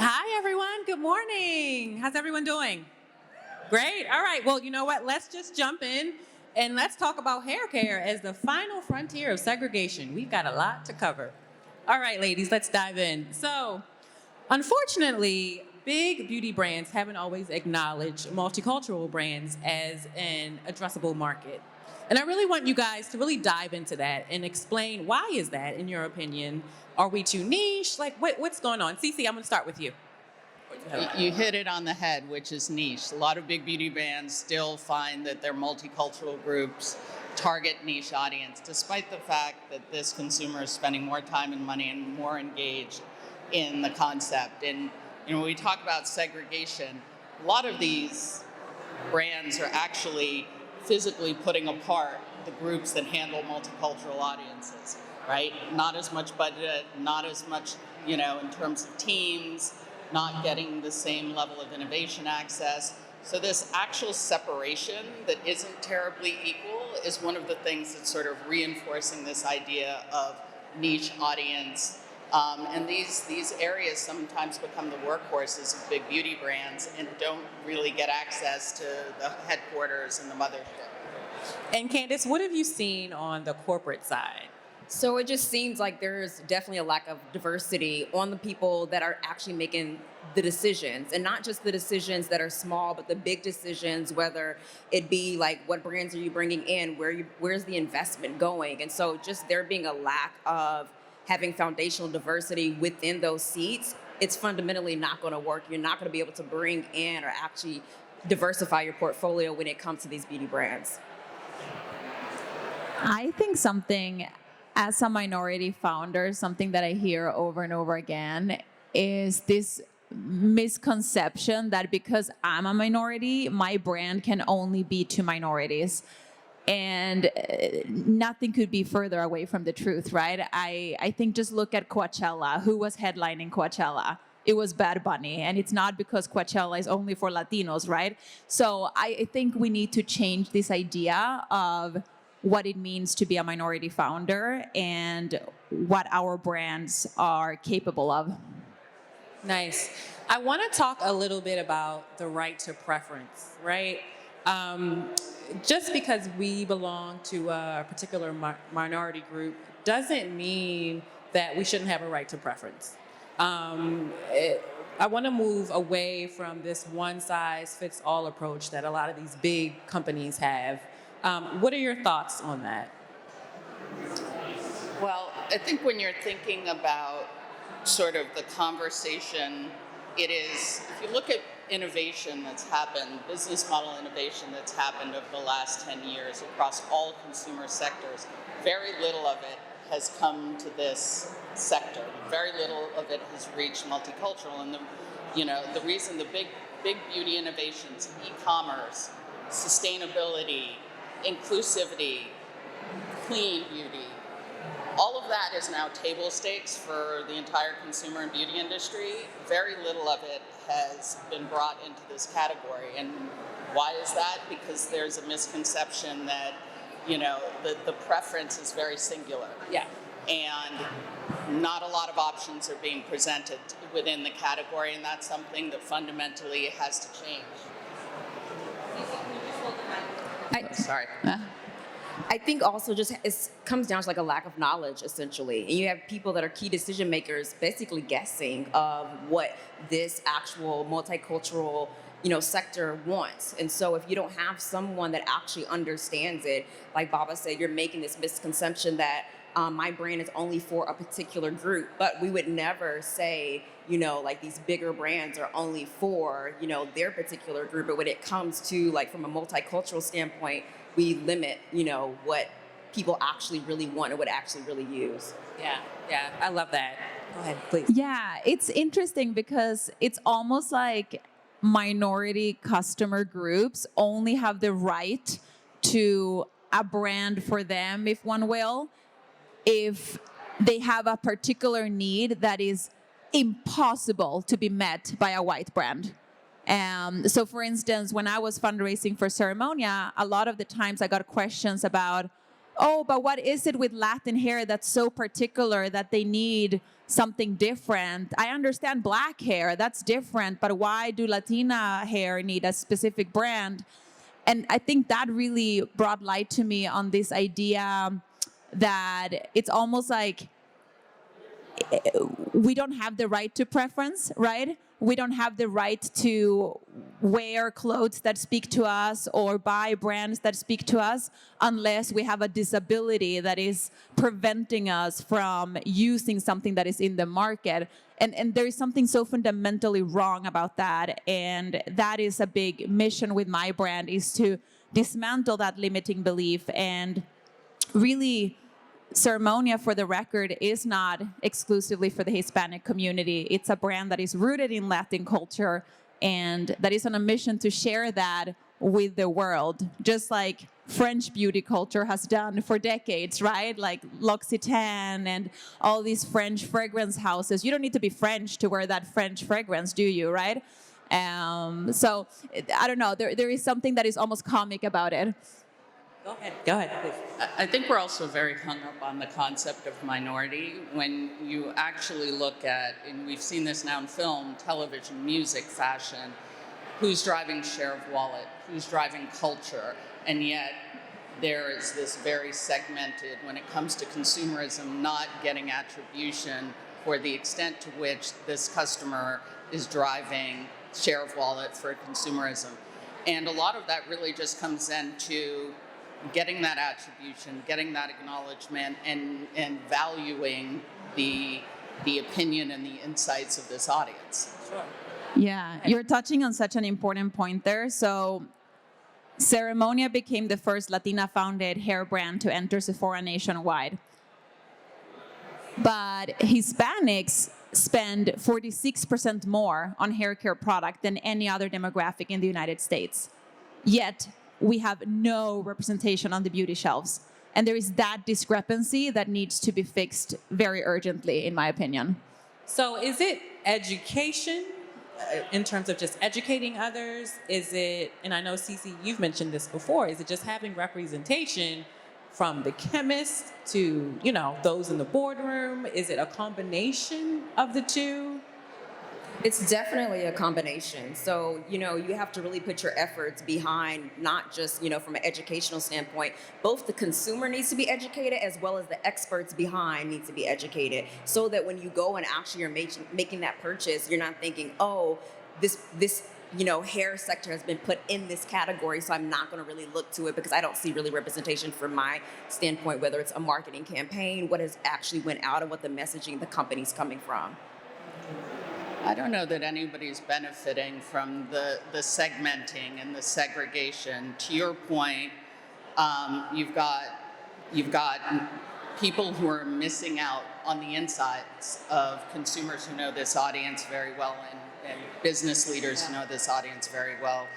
Hi, everyone. Good morning. How's everyone doing? Great. All right. Well, you know what? Let's just jump in and let's talk about hair care as the final frontier of segregation. We've got a lot to cover. All right, ladies, let's dive in. So, unfortunately, big beauty brands haven't always acknowledged multicultural brands as an addressable market. And I really want you guys to really dive into that and explain why is that, in your opinion? Are we too niche? Like, what's going on? Cece, I'm going to start with you. You hit it on the head, which is niche. A lot of big beauty brands still find that their multicultural groups target niche audience, despite the fact that this consumer is spending more time and money and more engaged in the concept. And when we talk about segregation, a lot of these brands are actually physically putting apart the groups that handle multicultural audiences, right? Not as much budget, not as much, in terms of teams, not getting the same level of innovation access. So this actual separation that isn't terribly equal is one of the things that's sort of reinforcing this idea of niche audience. And these areas sometimes become the workhorses of big beauty brands and don't really get access to the headquarters and the mothership. And Candace, what have you seen on the corporate side? So it just seems like there's definitely a lack of diversity on the people that are actually making the decisions, and not just the decisions that are small, but the big decisions, whether it be like what brands are you bringing in, where's the investment going? And so just there being a lack of having foundational diversity within those seats, it's fundamentally not going to work. You're not going to be able to bring in or actually diversify your portfolio when it comes to these beauty brands. I think something, as a minority founder, something that I hear over and over again is this misconception that because I'm a minority, my brand can only be to minorities. And nothing could be further away from the truth, right? I think just look at Coachella. Who was headlining Coachella? It was Bad Bunny. And it's not because Coachella is only for Latinos, right? So I think we need to change this idea of what it means to be a minority founder and what our brands are capable of. Nice. I want to talk a little bit about the right to preference, right? Just because we belong to a particular minority group doesn't mean that we shouldn't have a right to preference. I want to move away from this one-size-fits-all approach that a lot of these big companies have. What are your thoughts on that? Well, I think when you're thinking about sort of the conversation, it is, if you look at innovation that's happened, business model innovation that's happened over the last 10 years across all consumer sectors, very little of it has come to this sector. Very little of it has reached multicultural. And the reason the big beauty innovations, e-commerce, sustainability, inclusivity, clean beauty, all of that is now table stakes for the entire consumer and beauty industry. Very little of it has been brought into this category. And why is that? Because there's a misconception that, the preference is very singular. Yeah. And not a lot of options are being presented within the category, and that's something that fundamentally has to change. Sorry. I think also just it comes down to like a lack of knowledge, essentially. And you have people that are key decision makers basically guessing of what this actual multicultural, sector wants. And so if you don't have someone that actually understands it, like Babba said, you're making this misconception that my brand is only for a particular group. But we would never say, like these bigger brands are only for, their particular group. But when it comes to like from a multicultural standpoint, we limit, what people actually really want and would actually really use. Yeah, I love that. Go ahead, please. Yeah, it's interesting because it's almost like minority customer groups only have the right to a brand for them, if one will, if they have a particular need that is impossible to be met by a white brand. So for instance, when I was fundraising for Ceremonia, a lot of the times I got questions about, oh, but what is it with Latin hair that's so particular that they need something different? I understand black hair, that's different, but why do Latina hair need a specific brand? And I think that really brought light to me on this idea that it's almost like we don't have the right to preference, right? We don't have the right to wear clothes that speak to us or buy brands that speak to us unless we have a disability that is preventing us from using something that is in the market. And there is something so fundamentally wrong about that. And that is a big mission with my brand, is to dismantle that limiting belief. And really, Ceremonia, for the record, is not exclusively for the Hispanic community. It's a brand that is rooted in Latin culture and that is on a mission to share that with the world, just like French beauty culture has done for decades, right? Like L'Occitane and all these French fragrance houses. You don't need to be French to wear that French fragrance, do you, right? So I don't know, there is something that is almost comic about it. Go ahead, please. I think we're also very hung up on the concept of minority. When you actually look at, and we've seen this now in film, television, music, fashion, who's driving share of wallet, who's driving culture, and yet there is this very segmented, when it comes to consumerism, not getting attribution for the extent to which this customer is driving share of wallet for consumerism. And a lot of that really just comes into getting that attribution, getting that acknowledgement, and valuing the opinion and the insights of this audience. Sure. Yeah, you're touching on such an important point there. So Ceremonia became the first Latina-founded hair brand to enter Sephora nationwide. But Hispanics spend 46% more on hair care product than any other demographic in the United States. Yet, we have no representation on the beauty shelves. And there is that discrepancy that needs to be fixed very urgently, in my opinion. So is it education in terms of just educating others? Is it, and I know Ceci, you've mentioned this before, is it just having representation from the chemist to, those in the boardroom? Is it a combination of the two? It's definitely a combination. So, you have to really put your efforts behind not just, from an educational standpoint, both the consumer needs to be educated as well as the experts behind need to be educated, so that when you go and actually are making that purchase, you're not thinking, oh, this hair sector has been put in this category, so I'm not going to really look to it because I don't see really representation from my standpoint, whether it's a marketing campaign, what has actually went out, and what the messaging the company's coming from. I don't know that anybody's benefiting from the segmenting and the segregation. To your point, you've got people who are missing out on the insights of consumers who know this audience very well, and business leaders who know this audience very well.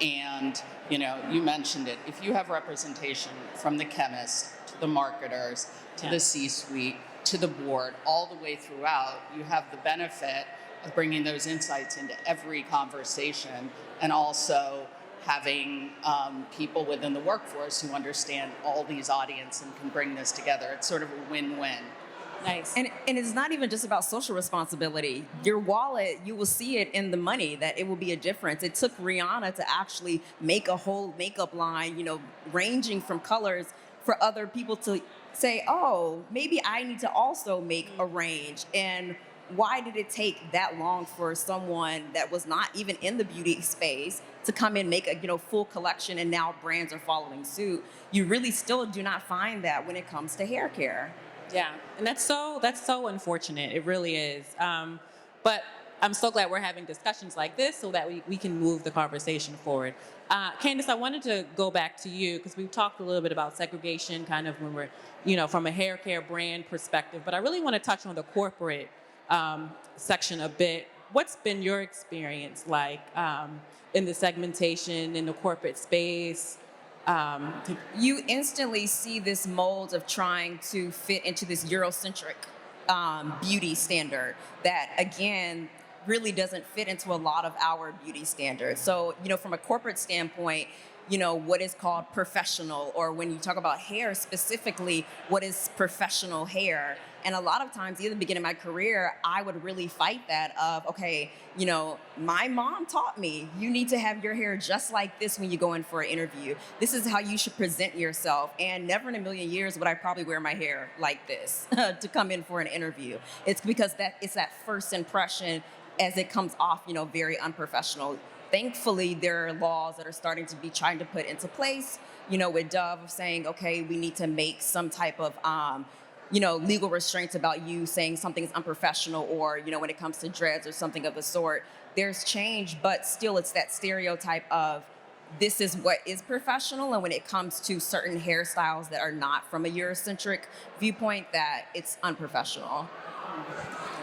And you mentioned it. If you have representation from the chemist to the marketers to the C-suite to the board, all the way throughout, you have the benefit of bringing those insights into every conversation, and also having people within the workforce who understand all these audiences and can bring this together. It's sort of a win-win. Nice. And it's not even just about social responsibility. Your wallet, you will see it in the money, that it will be a difference. It took Rihanna to actually make a whole makeup line, ranging from colors for other people to say, oh, maybe I need to also make a range. And why did it take that long for someone that was not even in the beauty space to come in, make a full collection, and now brands are following suit? You really still do not find that when it comes to hair care. Yeah, and that's so unfortunate. It really is. But I'm so glad we're having discussions like this so that we can move the conversation forward. Candace, I wanted to go back to you because we've talked a little bit about segregation, kind of when we're, from a hair care brand perspective. But I really want to touch on the corporate section a bit. What's been your experience like in the segmentation in the corporate space? You instantly see this mold of trying to fit into this Eurocentric beauty standard that, again, really doesn't fit into a lot of our beauty standards. So, from a corporate standpoint, what is called professional, or when you talk about hair specifically, what is professional hair? And a lot of times, even at the beginning of my career, I would really fight that of, okay, my mom taught me, you need to have your hair just like this when you go in for an interview. This is how you should present yourself. And never in a million years would I probably wear my hair like this to come in for an interview. It's because it's that first impression as it comes off, very unprofessional. Thankfully, there are laws that are starting to be trying to put into place, with Dove of saying, okay, we need to make some type of, legal restraints about you saying something is unprofessional, or, when it comes to dreads or something of the sort. There's change, but still it's that stereotype of this is what is professional. And when it comes to certain hairstyles that are not from a Eurocentric viewpoint, that it's unprofessional.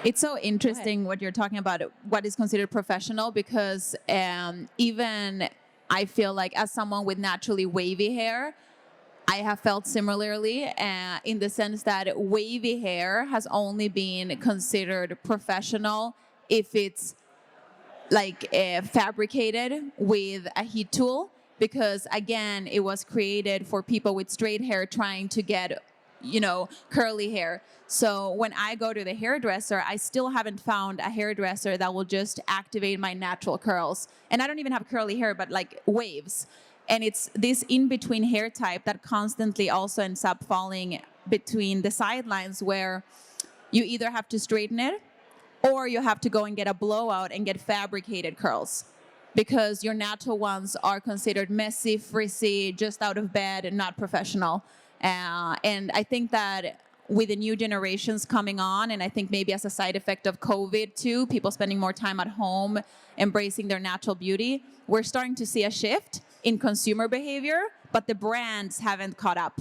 It's so interesting what you're talking about, what is considered professional, because even I feel like as someone with naturally wavy hair, I have felt similarly in the sense that wavy hair has only been considered professional if it's like fabricated with a heat tool, because again, it was created for people with straight hair trying to get curly hair. So when I go to the hairdresser, I still haven't found a hairdresser that will just activate my natural curls. And I don't even have curly hair, but like waves. And it's this in-between hair type that constantly also ends up falling between the sidelines, where you either have to straighten it or you have to go and get a blowout and get fabricated curls, because your natural ones are considered messy, frizzy, just out of bed, and not professional. And I think that with the new generations coming on, and I think maybe as a side effect of COVID too, people spending more time at home, embracing their natural beauty, we're starting to see a shift in consumer behavior, but the brands haven't caught up.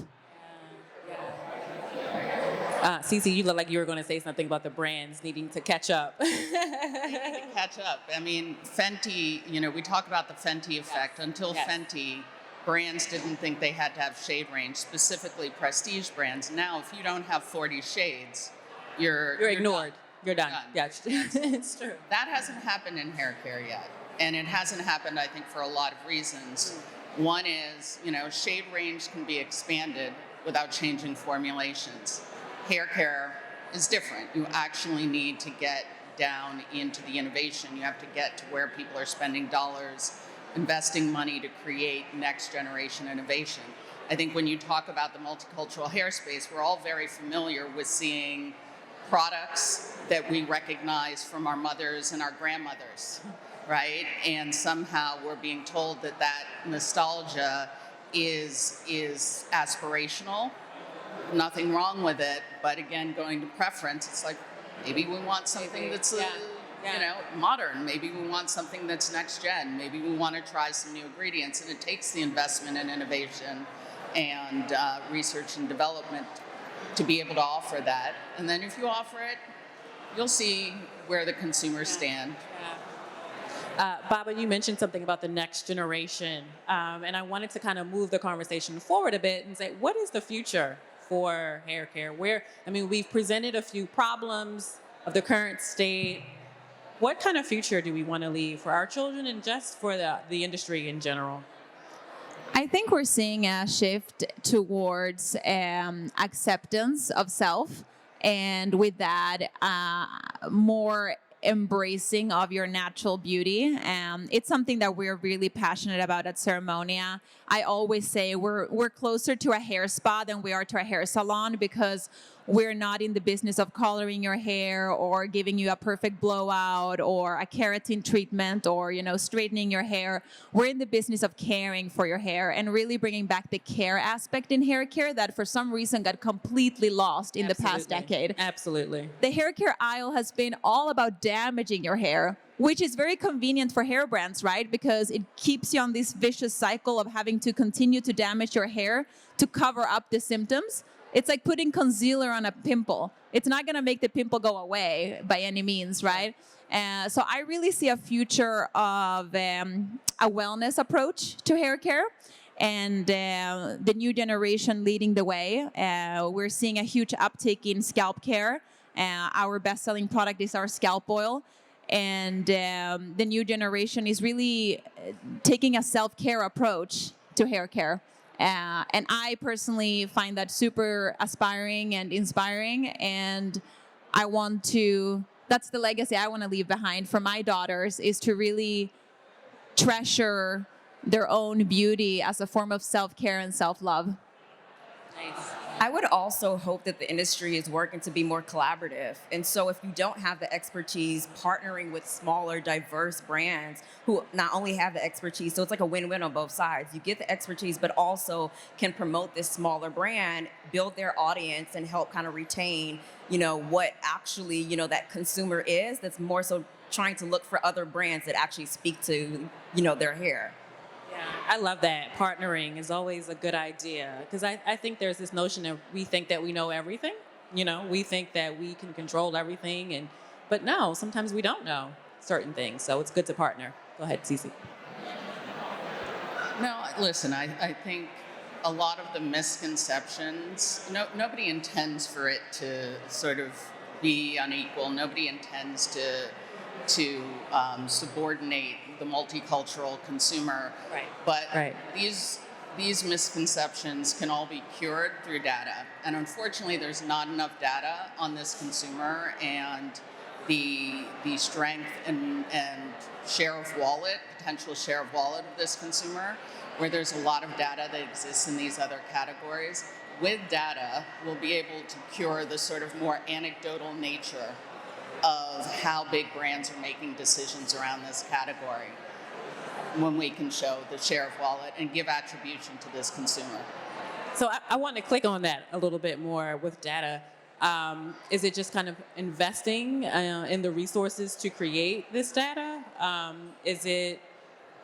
Ceci, you look like you were going to say something about the brands needing to catch up. To catch up. I mean, Fenty, we talk about the Fenty effect. Until Fenty, brands didn't think they had to have shade range, specifically prestige brands. Now, if you don't have 40 shades, you're ignored. Done. You're done. Done. Yeah, it's true. That hasn't happened in hair care yet. And it hasn't happened, I think, for a lot of reasons. One is, shade range can be expanded without changing formulations. Hair care is different. You actually need to get down into the innovation. You have to get to where people are spending dollars, investing money to create next generation innovation. I think when you talk about the multicultural hair space, we're all very familiar with seeing products that we recognize from our mothers and our grandmothers, right? And somehow we're being told that nostalgia is aspirational. Nothing wrong with it, but again, going to preference, it's like maybe we want something that's modern. Maybe we want something that's next gen. Maybe we want to try some new ingredients, and it takes the investment in innovation and research and development to be able to offer that. And then if you offer it, you'll see where the consumers stand. Babba, you mentioned something about the next generation, and I wanted to kind of move the conversation forward a bit and say, what is the future for hair care? We've presented a few problems of the current state. What kind of future do we want to leave for our children and just for the industry in general? I think we're seeing a shift towards acceptance of self, and with that, more embracing of your natural beauty. It's something that we're really passionate about at Ceremonia. I always say we're closer to a hair spa than we are to a hair salon, because we're not in the business of coloring your hair or giving you a perfect blowout or a keratin treatment or, straightening your hair. We're in the business of caring for your hair and really bringing back the care aspect in hair care that for some reason got completely lost in the past decade. Absolutely. The hair care aisle has been all about damaging your hair, which is very convenient for hair brands, right? Because it keeps you on this vicious cycle of having to continue to damage your hair to cover up the symptoms. It's like putting concealer on a pimple. It's not going to make the pimple go away by any means, right? So I really see a future of a wellness approach to hair care, and the new generation leading the way. We're seeing a huge uptick in scalp care. Our best-selling product is our scalp oil. And the new generation is really taking a self-care approach to hair care. And I personally find that super aspiring and inspiring. And I want to, that's the legacy I want to leave behind for my daughters, is to really treasure their own beauty as a form of self-care and self-love. Nice. I would also hope that the industry is working to be more collaborative. And so if you don't have the expertise, partnering with smaller, diverse brands who not only have the expertise, so it's like a win-win on both sides. You get the expertise, but also can promote this smaller brand, build their audience, and help kind of retain, what actually, that consumer is, that's more so trying to look for other brands that actually speak to, their hair. Yeah, I love that. Partnering is always a good idea, because I think there's this notion of we think that we know everything. We think that we can control everything, but no, sometimes we don't know certain things. So it's good to partner. Go ahead, Ceci. No, listen, I think a lot of the misconceptions, nobody intends for it to sort of be unequal. Nobody intends to subordinate the multicultural consumer. Right. But Right. these misconceptions can all be cured through data. And unfortunately, there's not enough data on this consumer and the strength and potential share of wallet of this consumer, where there's a lot of data that exists in these other categories. With data, we'll be able to cure the sort of more anecdotal nature of how big brands are making decisions around this category, when we can show the share of wallet and give attribution to this consumer. So I want to click on that a little bit more with data. Is it just kind of investing in the resources to create this data? Is it,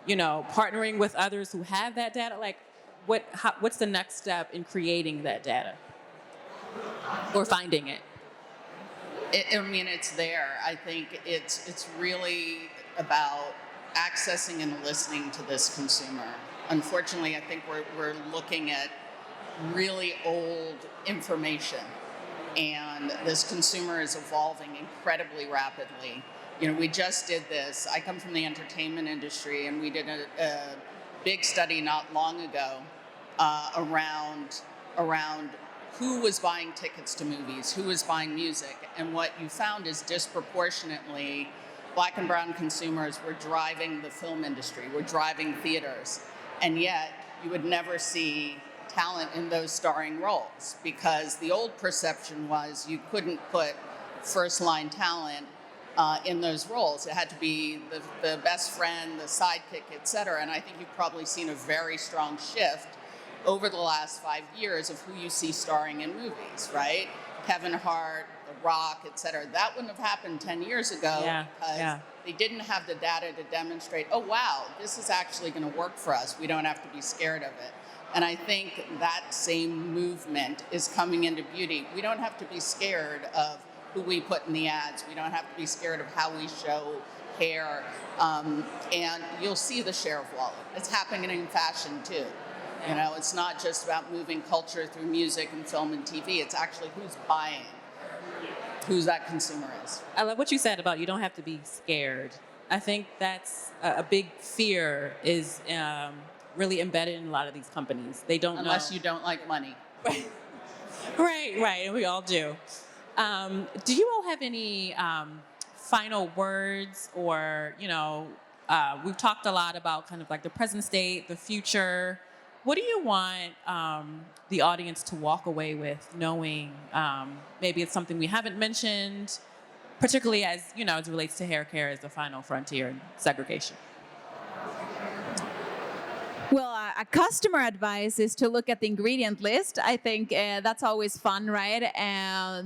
partnering with others who have that data? Like, what's the next step in creating that data or finding it? It's there. I think it's really about accessing and listening to this consumer. Unfortunately, I think we're looking at really old information, and this consumer is evolving incredibly rapidly. We just did this. I come from the entertainment industry, and we did a big study not long ago around who was buying tickets to movies, who was buying music, and what you found is disproportionately Black and brown consumers were driving the film industry, were driving theaters, and yet you would never see talent in those starring roles, because the old perception was you couldn't put first-line talent in those roles. It had to be the best friend, the sidekick, et cetera, and I think you've probably seen a very strong shift over the last 5 years of who you see starring in movies, right? Kevin Hart, The Rock, et cetera. That wouldn't have happened 10 years ago because they didn't have the data to demonstrate, oh, wow, this is actually going to work for us. We don't have to be scared of it. And I think that same movement is coming into beauty. We don't have to be scared of who we put in the ads. We don't have to be scared of how we show hair. And you'll see the share of wallet. It's happening in fashion, too. It's not just about moving culture through music and film and TV. It's actually who's buying, who that consumer is. I love what you said about you don't have to be scared. I think that's a big fear is really embedded in a lot of these companies. They don't Unless you don't like money. Right, and we all do. Do you all have any final words, or, we've talked a lot about kind of like the present state, the future. What do you want the audience to walk away with, knowing maybe it's something we haven't mentioned, particularly as it relates to hair care as the final frontier in segregation? Well, a customer advice is to look at the ingredient list. I think that's always fun, right?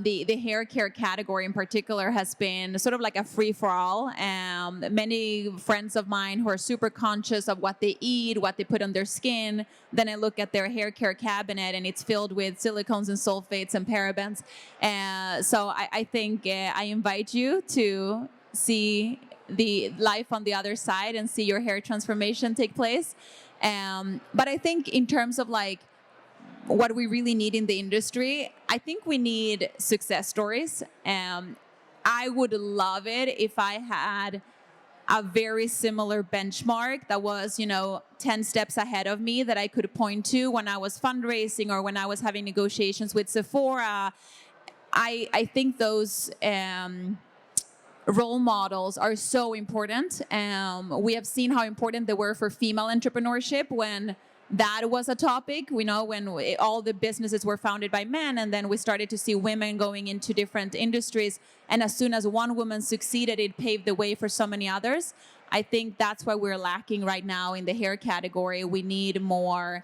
The hair care category in particular has been sort of like a free-for-all. Many friends of mine who are super conscious of what they eat, what they put on their skin, then I look at their hair care cabinet and it's filled with silicones and sulfates and parabens. So I think I invite you to see the life on the other side and see your hair transformation take place. But I think in terms of like what we really need in the industry, I think we need success stories. I would love it if I had a very similar benchmark that was, 10 steps ahead of me that I could point to when I was fundraising or when I was having negotiations with Sephora. I think those role models are so important. We have seen how important they were for female entrepreneurship when that was a topic. We know when all the businesses were founded by men, and then we started to see women going into different industries. And as soon as one woman succeeded, it paved the way for so many others. I think that's why we're lacking right now in the hair category. We need more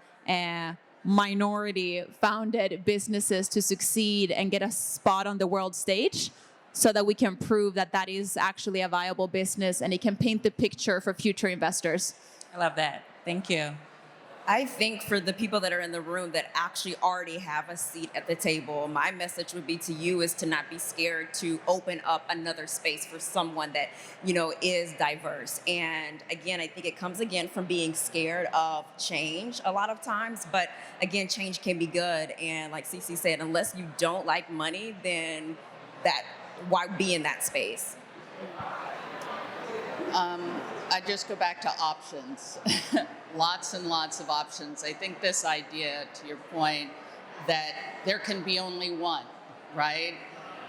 minority-founded businesses to succeed and get a spot on the world stage, so that we can prove that that is actually a viable business and it can paint the picture for future investors. I love that. Thank you. I think for the people that are in the room that actually already have a seat at the table, my message would be to you is to not be scared to open up another space for someone that, is diverse. And again, I think it comes again from being scared of change a lot of times. But again, change can be good. And like Ceci said, unless you don't like money, then why be in that space? I just go back to options. Lots and lots of options. I think this idea, to your point, that there can be only one, right?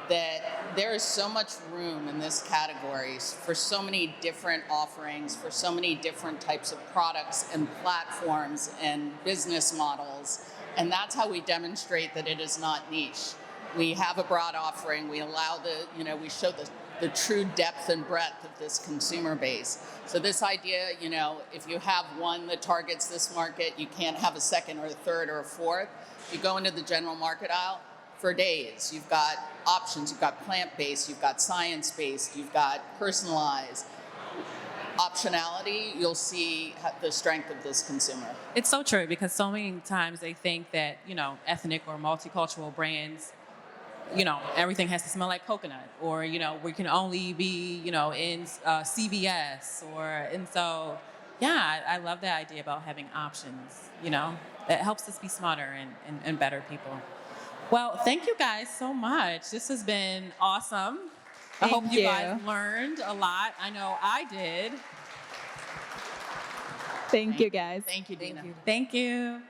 That there is so much room in this category for so many different offerings, for so many different types of products and platforms and business models. And that's how we demonstrate that it is not niche. We have a broad offering. We allow we show the true depth and breadth of this consumer base. So this idea, if you have one that targets this market, you can't have a second or a third or a fourth. You go into the general market aisle for days. You've got options. You've got plant-based. You've got science-based. You've got personalized. Optionality, you'll see the strength of this consumer. It's so true, because so many times they think that, ethnic or multicultural brands, everything has to smell like coconut, or, we can only be, in CVS, and so, yeah, I love that idea about having options, that helps us be smarter and better people. Well, thank you guys so much. This has been awesome. I hope you guys learned a lot. I know I did. Thank you, guys. Thank you, Deena. Thank you.